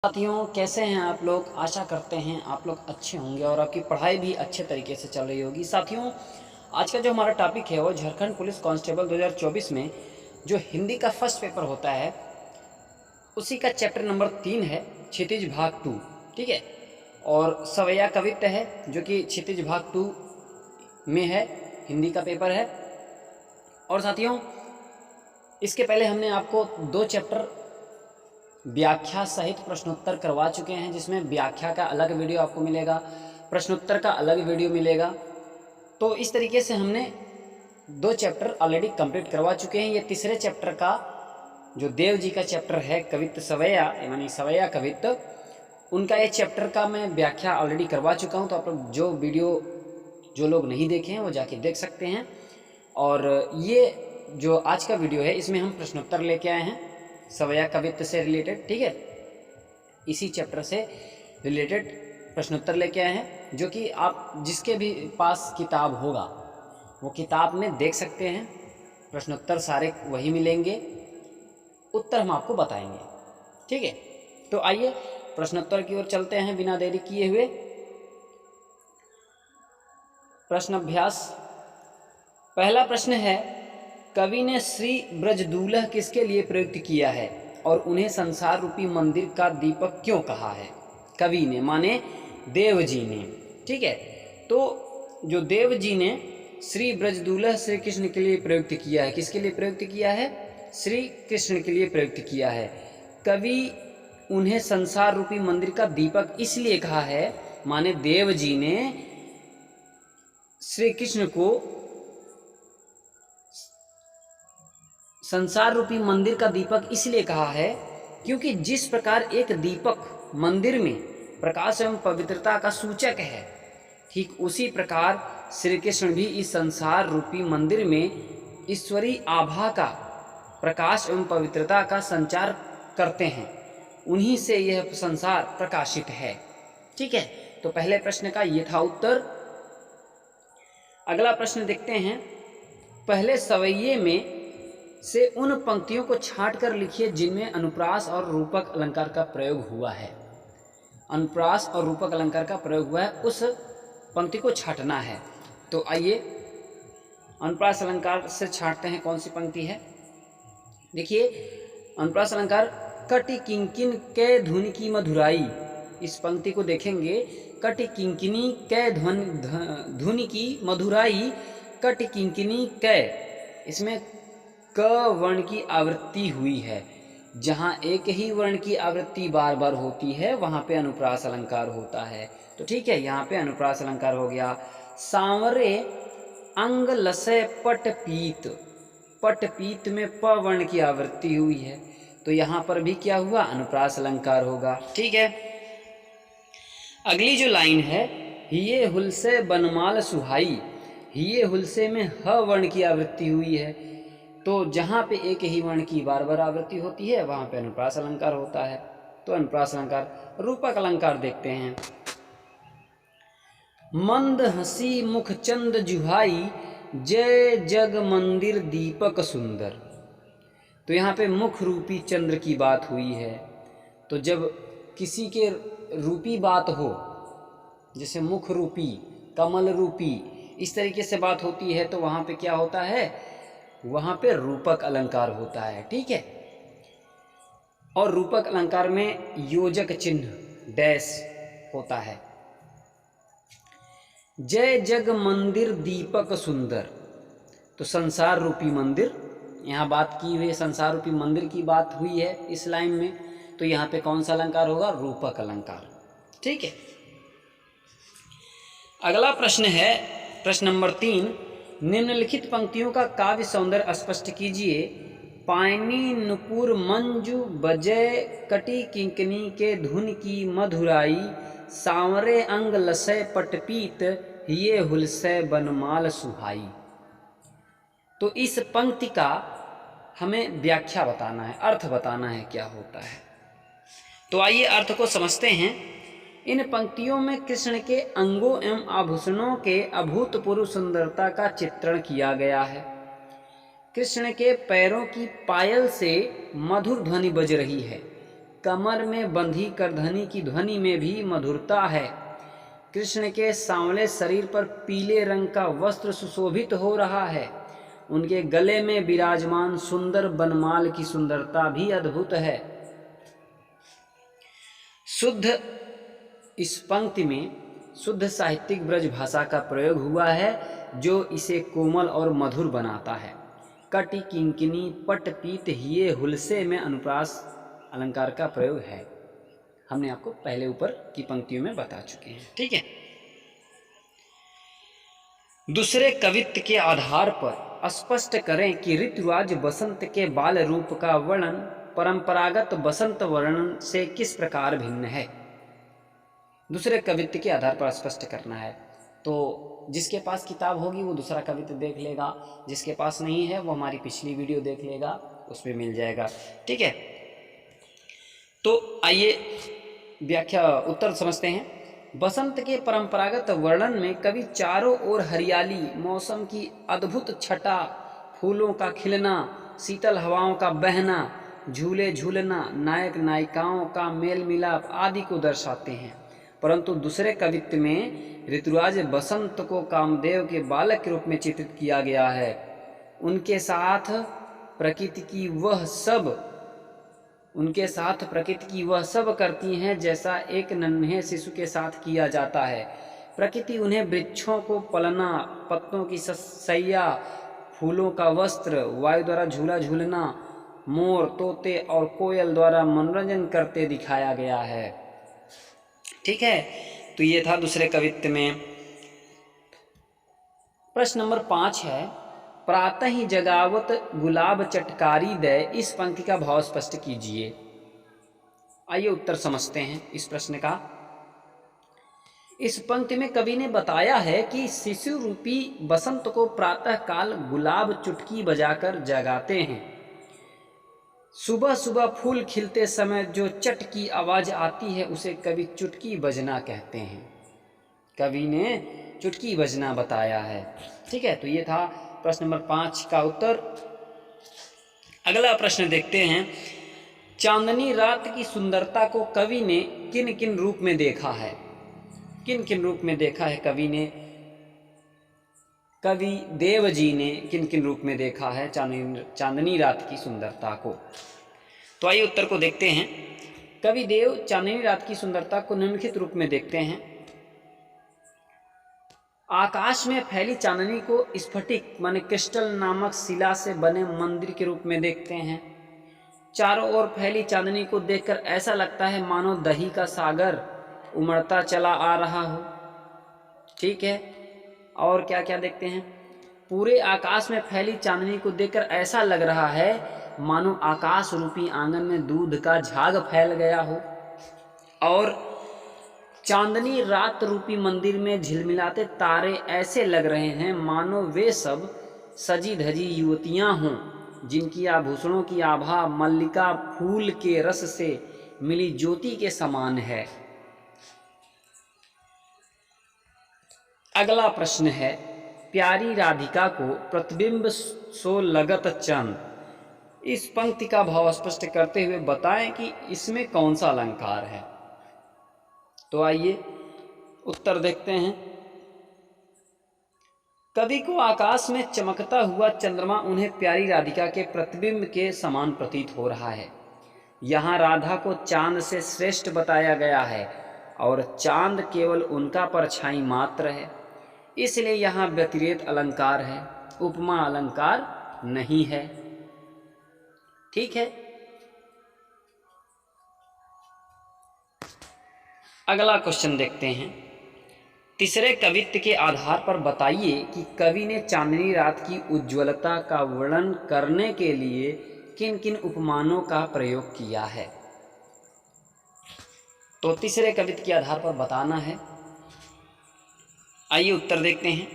साथियों, कैसे हैं आप लोग। आशा करते हैं आप लोग अच्छे होंगे और आपकी पढ़ाई भी अच्छे तरीके से चल रही होगी। साथियों, आज का जो हमारा टॉपिक है वो झारखंड पुलिस कांस्टेबल 2024 में जो हिंदी का फर्स्ट पेपर होता है उसी का चैप्टर नंबर 3 है, क्षितिज भाग 2। ठीक है, और सवैया कवित्त है जो कि क्षितिज भाग 2 में है, हिंदी का पेपर है। और साथियों, इसके पहले हमने आपको 2 चैप्टर व्याख्या सहित प्रश्नोत्तर करवा चुके हैं, जिसमें व्याख्या का अलग वीडियो आपको मिलेगा, प्रश्नोत्तर का अलग वीडियो मिलेगा। तो इस तरीके से हमने 2 चैप्टर ऑलरेडी कंप्लीट करवा चुके हैं। ये तीसरे चैप्टर का जो देव जी का चैप्टर है कवित्त सवैया, यानी सवैया कवित्त, उनका ये चैप्टर का मैं व्याख्या ऑलरेडी करवा चुका हूँ। तो आप लोग जो वीडियो जो लोग नहीं देखे हैं वो जाके देख सकते हैं। और ये जो आज का वीडियो है इसमें हम प्रश्नोत्तर लेके आए हैं सवैया कवित्त से रिलेटेड। ठीक है, इसी चैप्टर से रिलेटेड प्रश्नोत्तर लेके आए हैं, जो कि आप जिसके भी पास किताब होगा वो किताब में देख सकते हैं। प्रश्नोत्तर सारे वही मिलेंगे, उत्तर हम आपको बताएंगे। ठीक है, तो आइए प्रश्नोत्तर की ओर चलते हैं बिना देरी किए हुए। प्रश्न अभ्यास, पहला प्रश्न है, कवि ने श्री ब्रजदूल्हा किसके लिए प्रयुक्त किया है और उन्हें संसार रूपी मंदिर का दीपक क्यों कहा है। कवि ने माने देव जी ने। ठीक है, तो जो देव जी ने श्री ब्रजदूल्हा श्री कृष्ण के लिए प्रयुक्त किया है, किसके लिए प्रयुक्त किया है, श्री कृष्ण के लिए प्रयुक्त किया है। कवि उन्हें संसार रूपी मंदिर का दीपक इसलिए कहा है, माने देव जी ने श्री कृष्ण को संसार रूपी मंदिर का दीपक इसलिए कहा है क्योंकि जिस प्रकार एक दीपक मंदिर में प्रकाश एवं पवित्रता का सूचक है, ठीक उसी प्रकार श्री कृष्ण भी इस संसार रूपी मंदिर में ईश्वरीय आभा का प्रकाश एवं पवित्रता का संचार करते हैं। उन्हीं से यह संसार प्रकाशित है। ठीक है, तो पहले प्रश्न का ये था उत्तर। अगला प्रश्न देखते हैं, पहले सवैये में से उन पंक्तियों को छांट कर लिखिए जिनमें अनुप्रास और रूपक अलंकार का प्रयोग हुआ है। अनुप्रास और रूपक अलंकार का प्रयोग हुआ है, उस पंक्ति को छांटना है। तो आइए अनुप्रास अलंकार से छांटते हैं। कौन सी पंक्ति है, देखिए अनुप्रास अलंकार, कटि किंकिन कै धुनि की मधुराई। इस पंक्ति को देखेंगे, कटि किंकिनी कै धुनि की मधुराई, कटि किंकिनी कै, इसमें क वर्ण की आवृत्ति हुई है। जहाँ एक ही वर्ण की आवृत्ति बार बार होती है वहाँ पे अनुप्रास अलंकार होता है। तो ठीक है, यहाँ पे अनुप्रास अलंकार हो गया। सांवरे अंग लसय पट पीत, पट पीत में प वर्ण की आवृत्ति हुई है, तो यहाँ पर भी क्या हुआ, अनुप्रास अलंकार होगा। ठीक है, अगली जो लाइन है, हिये हुलसे बनमाल सुहाई, हिये हुलसे में ह वर्ण की आवृत्ति हुई है, तो जहाँ पे एक ही वर्ण की बार बार आवृत्ति होती है वहाँ पे अनुप्रास अलंकार होता है। तो अनुप्रास अलंकार। रूपक अलंकार देखते हैं, मंद हंसी मुख चंद जुहाई, जय जग मंदिर दीपक सुंदर। तो यहाँ पे मुख रूपी चंद्र की बात हुई है। तो जब किसी के रूपी बात हो, जैसे मुख रूपी, कमल रूपी, इस तरीके से बात होती है, तो वहाँ पे क्या होता है, वहाँ पे रूपक अलंकार होता है। ठीक है, और रूपक अलंकार में योजक चिन्ह डैश होता है। जय जग मंदिर दीपक सुंदर, तो संसार रूपी मंदिर, यहाँ बात की हुई संसार रूपी मंदिर की बात हुई है इस लाइन में, तो यहाँ पे कौन सा अलंकार होगा, रूपक अलंकार। ठीक है, अगला प्रश्न है प्रश्न नंबर 3, निम्नलिखित पंक्तियों का काव्य सौंदर्य स्पष्ट कीजिए। पायनी नुपुर मंजू बजय कटी किंकनी के धुन की मधुराई, सांवरे अंग लसय पटपीत, ये हुलसय बनमाल सुहाई। तो इस पंक्ति का हमें व्याख्या बताना है, अर्थ बताना है क्या होता है। तो आइए अर्थ को समझते हैं। इन पंक्तियों में कृष्ण के अंगों एवं आभूषणों के अभूतपूर्व सुंदरता का चित्रण किया गया है। कृष्ण के पैरों की पायल से मधुर ध्वनि बज रही है। कमर में बंधी करधनी की ध्वनि में भी मधुरता है। कृष्ण के सांवले शरीर पर पीले रंग का वस्त्र सुशोभित हो रहा है। उनके गले में विराजमान सुंदर बनमाल की सुंदरता भी अद्भुत है। शुद्ध इस पंक्ति में शुद्ध साहित्यिक ब्रज भाषा का प्रयोग हुआ है जो इसे कोमल और मधुर बनाता है। कटि किंकिनी पट पीत हिये हुलसे में अनुप्रास अलंकार का प्रयोग है। हमने आपको पहले ऊपर की पंक्तियों में बता चुके हैं। ठीक है। दूसरे कवित्व के आधार पर स्पष्ट करें कि ऋतुराज बसंत के बाल रूप का वर्णन परंपरागत बसंत वर्णन से किस प्रकार भिन्न है। दूसरे कवित्व के आधार पर स्पष्ट करना है। तो जिसके पास किताब होगी वो दूसरा कवित्व देख लेगा, जिसके पास नहीं है वो हमारी पिछली वीडियो देख लेगा, उसमें मिल जाएगा। ठीक है। तो आइए व्याख्या उत्तर समझते हैं। बसंत के परंपरागत वर्णन में कवि चारों ओर हरियाली, मौसम की अद्भुत छटा, फूलों का खिलना, शीतल हवाओं का बहना, झूले झूलना, नायक नायिकाओं का मेल मिलाप आदि को दर्शाते हैं। परंतु दूसरे कवित्व में ऋतुराज बसंत को कामदेव के बालक के रूप में चित्रित किया गया है। उनके साथ प्रकृति की वह सब करती हैं जैसा एक नन्हे शिशु के साथ किया जाता है। प्रकृति उन्हें वृक्षों को पलना, पत्तों की सैया, फूलों का वस्त्र, वायु द्वारा झूला झूलना, मोर, तोते और कोयल द्वारा मनोरंजन करते दिखाया गया है। ठीक है। तो ये था दूसरे कवित्व में। प्रश्न नंबर 5 है, प्रातः ही जगावत गुलाब चटकारी दे, इस पंक्ति का भाव स्पष्ट कीजिए। आइए उत्तर समझते हैं इस प्रश्न का। इस पंक्ति में कवि ने बताया है कि शिशु रूपी बसंत को प्रातः काल गुलाब चुटकी बजाकर जगाते हैं। सुबह सुबह फूल खिलते समय जो चट की आवाज आती है उसे कवि चुटकी बजना कहते हैं। कवि ने चुटकी बजना बताया है। ठीक है। तो ये था प्रश्न नंबर 5 का उत्तर। अगला प्रश्न देखते हैं। चांदनी रात की सुंदरता को कवि ने किन किन रूप में देखा है। किन किन रूप में देखा है कवि देव जी ने किन किन रूप में देखा है चांदनी रात की सुंदरता को। तो आइए उत्तर को देखते हैं। कवि देव चांदनी रात की सुंदरता को निम्नलिखित रूप में देखते हैं। आकाश में फैली चांदनी को स्फटिक माने क्रिस्टल नामक शिला से बने मंदिर के रूप में देखते हैं। चारों ओर फैली चांदनी को देखकर ऐसा लगता है मानो दही का सागर उमड़ता चला आ रहा हो। ठीक है। और क्या क्या देखते हैं। पूरे आकाश में फैली चांदनी को देखकर ऐसा लग रहा है मानो आकाश रूपी आंगन में दूध का झाग फैल गया हो। और चांदनी रात रूपी मंदिर में झिलमिलाते तारे ऐसे लग रहे हैं मानो वे सब सजी धजी युवतियां हों जिनकी आभूषणों की आभा मल्लिका फूल के रस से मिली ज्योति के समान है। अगला प्रश्न है, प्यारी राधिका को प्रतिबिंब सो लगत चंद, इस पंक्ति का भाव स्पष्ट करते हुए बताएं कि इसमें कौन सा अलंकार है। तो आइए उत्तर देखते हैं। कवि को आकाश में चमकता हुआ चंद्रमा उन्हें प्यारी राधिका के प्रतिबिंब के समान प्रतीत हो रहा है। यहाँ राधा को चांद से श्रेष्ठ बताया गया है और चांद केवल उनका परछाई मात्र है, इसलिए यहाँ व्यतिरेक अलंकार है, उपमा अलंकार नहीं है। ठीक है। अगला क्वेश्चन देखते हैं। तीसरे कवित्व के आधार पर बताइए कि कवि ने चांदनी रात की उज्ज्वलता का वर्णन करने के लिए किन किन उपमानों का प्रयोग किया है। तो तीसरे कवित्व के आधार पर बताना है। आइए उत्तर देखते हैं।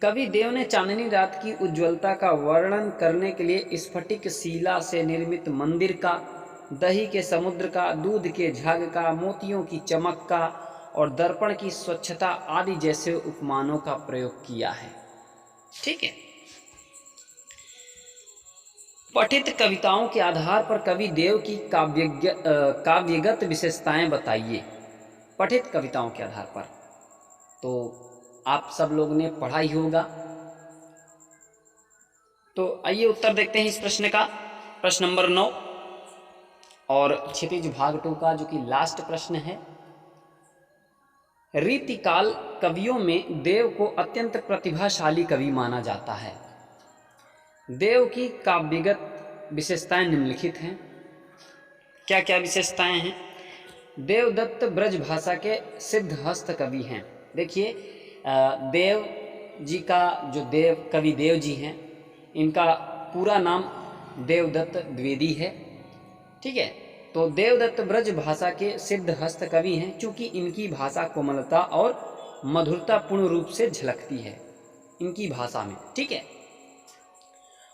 कवि देव ने चांदनी रात की उज्ज्वलता का वर्णन करने के लिए स्फटिक शिला से निर्मित मंदिर का, दही के समुद्र का, दूध के झाग का, मोतियों की चमक का और दर्पण की स्वच्छता आदि जैसे उपमानों का प्रयोग किया है। ठीक है। पठित कविताओं के आधार पर कवि देव की काव्यगत विशेषताएं बताइए। पठित कविताओं के आधार पर तो आप सब लोग ने पढ़ा ही होगा। तो आइए उत्तर देखते हैं इस प्रश्न का। प्रश्न नंबर 9 और क्षितिज भाग 2 का जो कि लास्ट प्रश्न है। रीतिकाल कवियों में देव को अत्यंत प्रतिभाशाली कवि माना जाता है। देव की काव्यगत विशेषताएं निम्नलिखित हैं। क्या क्या विशेषताएं हैं? देवदत्त ब्रज भाषा के सिद्ध हस्त कवि हैं। देखिए देव जी का जो कवि देव जी हैं, इनका पूरा नाम देवदत्त द्विवेदी है। ठीक है, तो देवदत्त ब्रज भाषा के सिद्ध हस्त कवि हैं, चूँकि इनकी भाषा कोमलता और मधुरता पूर्ण रूप से झलकती है इनकी भाषा में। ठीक है,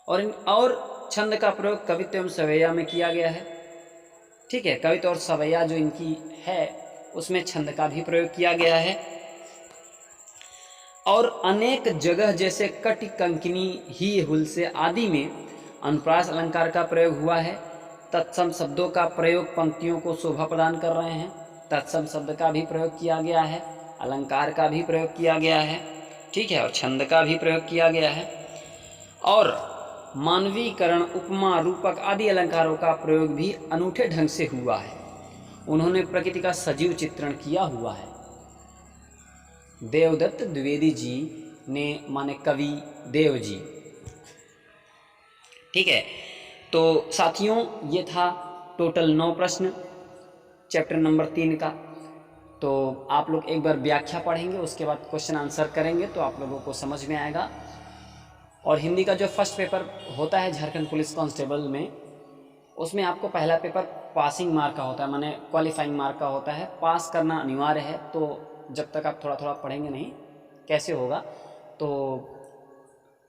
और छंद का प्रयोग कवित्व एवं सवैया में किया गया है। ठीक है, कवित्व और सवैया जो इनकी है उसमें छंद का भी प्रयोग किया गया है। और अनेक जगह जैसे कटि कंकिनी ही हुल से आदि में अनुप्रास अलंकार का प्रयोग हुआ है। तत्सम शब्दों का प्रयोग पंक्तियों को शोभा प्रदान कर रहे हैं। तत्सम शब्द का भी प्रयोग किया गया है, अलंकार का भी प्रयोग किया गया है। ठीक है, और छंद का भी प्रयोग किया गया है। और मानवीकरण, उपमा, रूपक आदि अलंकारों का प्रयोग भी अनूठे ढंग से हुआ है। उन्होंने प्रकृति का सजीव चित्रण किया हुआ है। देवदत्त द्विवेदी जी ने, माने कवि देव जी। ठीक है, तो साथियों ये था टोटल 9 प्रश्न चैप्टर नंबर 3 का। तो आप लोग एक बार व्याख्या पढ़ेंगे, उसके बाद क्वेश्चन आंसर करेंगे तो आप लोगों को समझ में आएगा। और हिंदी का जो फर्स्ट पेपर होता है झारखंड पुलिस कांस्टेबल में, उसमें आपको पहला पेपर पासिंग मार्क का होता है, माने क्वालिफाइंग मार्क का होता है। पास करना अनिवार्य है, तो जब तक आप थोड़ा थोड़ा पढ़ेंगे नहीं कैसे होगा। तो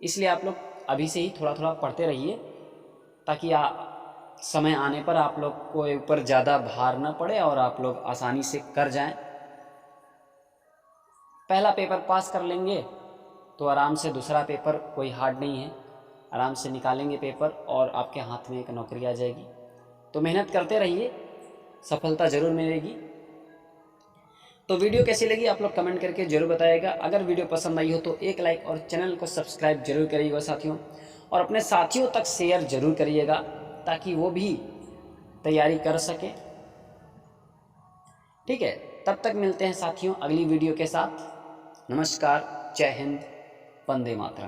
इसलिए आप लोग अभी से ही थोड़ा थोड़ा पढ़ते रहिए, ताकि समय आने पर आप लोग को ऊपर ज़्यादा भार न पड़े और आप लोग आसानी से कर जाएं। पहला पेपर पास कर लेंगे तो आराम से दूसरा पेपर कोई हार्ड नहीं है, आराम से निकालेंगे पेपर और आपके हाथ में एक नौकरी आ जाएगी। तो मेहनत करते रहिए, सफलता ज़रूर मिलेगी। तो वीडियो कैसी लगी आप लोग कमेंट करके ज़रूर बताइएगा। अगर वीडियो पसंद आई हो तो एक लाइक और चैनल को सब्सक्राइब जरूर करिएगा साथियों, और अपने साथियों तक शेयर जरूर करिएगा ताकि वो भी तैयारी कर सके। ठीक है, तब तक मिलते हैं साथियों अगली वीडियो के साथ। नमस्कार, जय हिंद, वंदे मातरम।